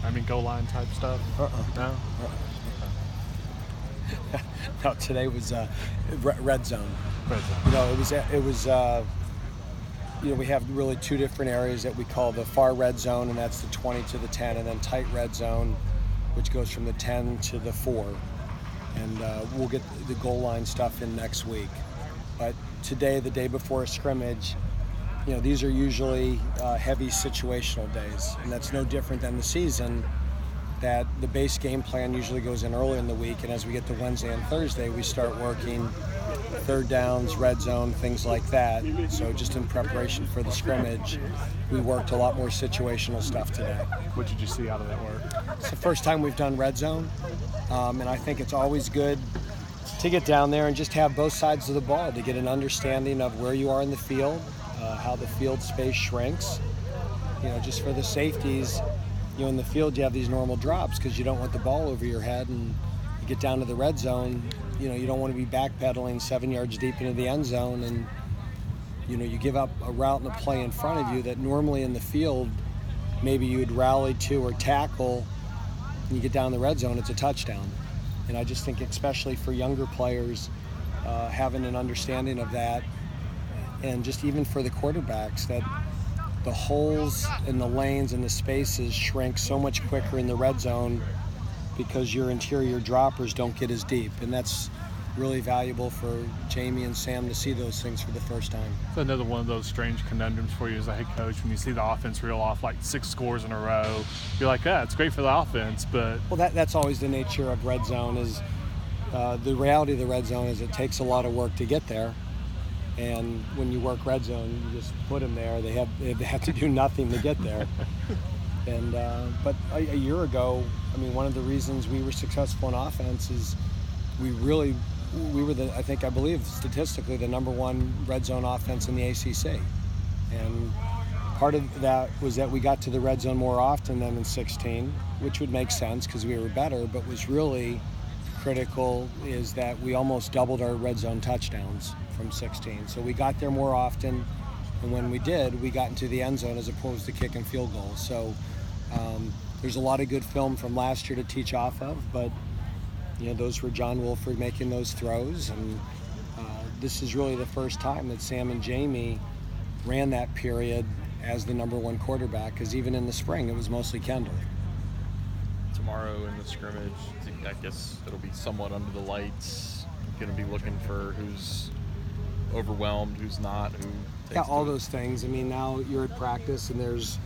I mean, goal line type stuff? No? No, today was red zone. Red zone. It was we have really two different areas that we call the far red zone, and that's the 20 to the 10, and then tight red zone, which goes from the 10 to the 4. And we'll get the goal line stuff in next week. But today, the day before a scrimmage, these are usually heavy situational days, and that's no different than the season, that the base game plan usually goes in early in the week, and as we get to Wednesday and Thursday, we start working third downs, red zone, things like that. So just in preparation for the scrimmage, we worked a lot more situational stuff today. What did you see out of that work? It's the first time we've done red zone, and I think it's always good to get down there and just have both sides of the ball to get an understanding of where you are in the field, how the field space shrinks. Just for the safeties, in the field you have these normal drops because you don't want the ball over your head, and you get down to the red zone, you don't want to be backpedaling 7 yards deep into the end zone, and you give up a route and a play in front of you that normally in the field maybe you'd rally to or tackle, and you get down the red zone, it's a touchdown. And I just think especially for younger players, having an understanding of that, and just even for the quarterbacks, that the holes and the lanes and the spaces shrink so much quicker in the red zone because your interior droppers don't get as deep. And that's really valuable for Jamie and Sam to see those things for the first time. So another one of those strange conundrums for you as a head coach, when you see the offense reel off like 6 scores in a row, you're like, yeah, it's great for the offense, but... Well, that's always the nature of red zone. Is the reality of the red zone is it takes a lot of work to get there. And when you work red zone, you just put them there. They have to do nothing to get there. And but a year ago, one of the reasons we were successful in offense is we were I believe statistically the #1 red zone offense in the ACC. And part of that was that we got to the red zone more often than in 16, which would make sense because we were better, but was really critical is that we almost doubled our red zone touchdowns from 16. So we got there more often, and when we did, we got into the end zone as opposed to kicking field goals. So there's a lot of good film from last year to teach off of, but those were John Wolford making those throws, and this is really the first time that Sam and Jamie ran that period as the #1 quarterback, because even in the spring it was mostly Kendall. Tomorrow in the scrimmage, I guess it'll be somewhat under the lights. Going to be looking for who's overwhelmed, who's not, who takes all those things. Now you're at practice and there's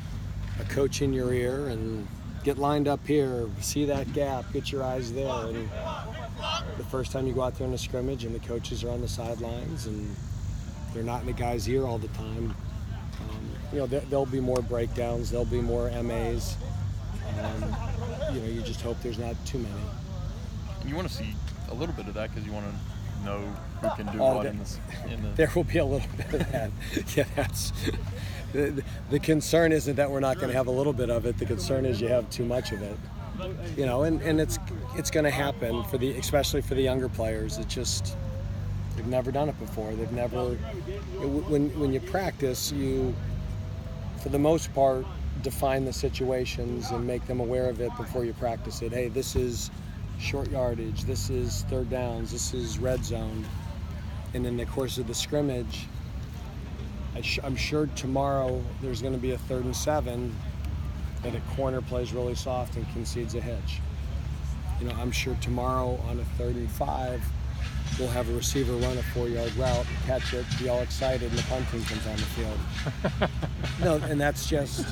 a coach in your ear, and get lined up here, see that gap, get your eyes there. And the first time you go out there in a scrimmage and the coaches are on the sidelines and they're not in the guy's ear all the time, there'll be more breakdowns, there'll be more MAs. You just hope there's not too many. You want to see a little bit of that because you want to know who can do what in the... There will be a little bit of that. Yeah, that's... The concern isn't that we're not going to have a little bit of it. The concern is you have too much of it. And it's going to happen especially for the younger players. It's just they've never done it before. They've never. When you practice, you, for the most part, define the situations and make them aware of it before you practice it. Hey, this is short yardage. This is third downs. This is red zone. And in the course of the scrimmage, I'm sure tomorrow there's going to be a 3rd and 7 that a corner plays really soft and concedes a hitch. I'm sure tomorrow on a 3rd and 5, we'll have a receiver run a 4-yard route, catch it, be all excited, and the punt team comes on the field. No, and that's just,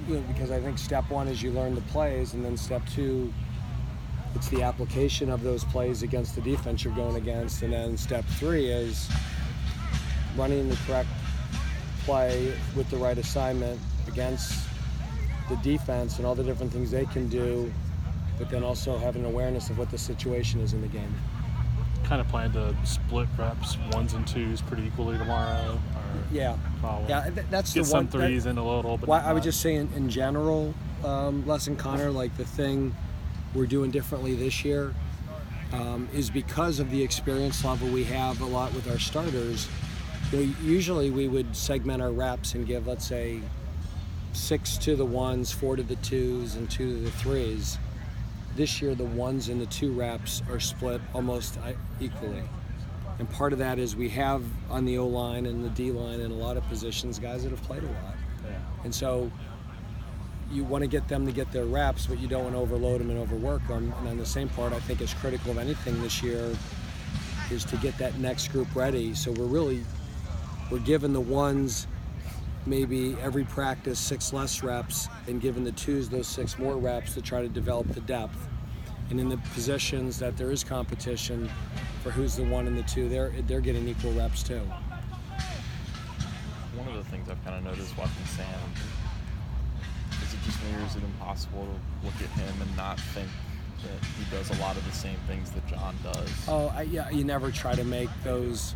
because I think step 1 is you learn the plays, and then step 2, it's the application of those plays against the defense you're going against, and then step 3 is running the correct play with the right assignment against the defense and all the different things they can do, but then also having awareness of what the situation is in the game. Kind of plan to split reps 1s and 2s pretty equally tomorrow? Yeah. That's get the some one. threes in a little, but I would just say in general, Lesson Connor, like the thing we're doing differently this year is because of the experience level we have a lot with our starters. Usually we would segment our reps and give, let's say, 6 to the 1s, 4 to the 2s, and 2 to the 3s. This year, the 1s and the 2 reps are split almost equally. And part of that is we have on the O-line and the D-line in a lot of positions guys that have played a lot. Yeah. And so you want to get them to get their reps, but you don't want to overload them and overwork them. And on the same part, I think is critical of anything this year is to get that next group ready. So we're giving the 1s maybe every practice 6 less reps and giving the 2s those 6 more reps to try to develop the depth. And in the positions that there is competition for who's the 1 and the 2, they're getting equal reps too. One of the things I've kind of noticed watching Sam is it just maybe is it impossible to look at him and not think that he does a lot of the same things that John does? Oh, yeah, you never try to make those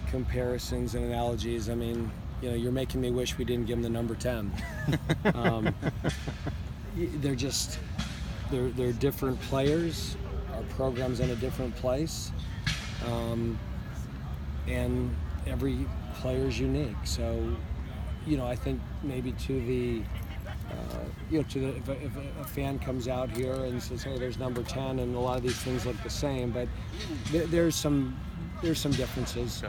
comparisons and analogies. I mean, you're making me wish we didn't give him the number 10. They're different players. Our program's in a different place, and every player's unique. So, I think maybe if a fan comes out here and says, "Hey, there's number 10," and a lot of these things look the same, but there's some differences.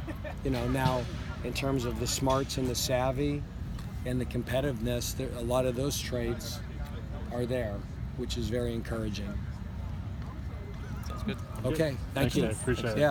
Now in terms of the smarts and the savvy and the competitiveness, a lot of those traits are there, which is very encouraging. Sounds good. Okay, thank Thanks, you. Dave. Appreciate it. Yeah.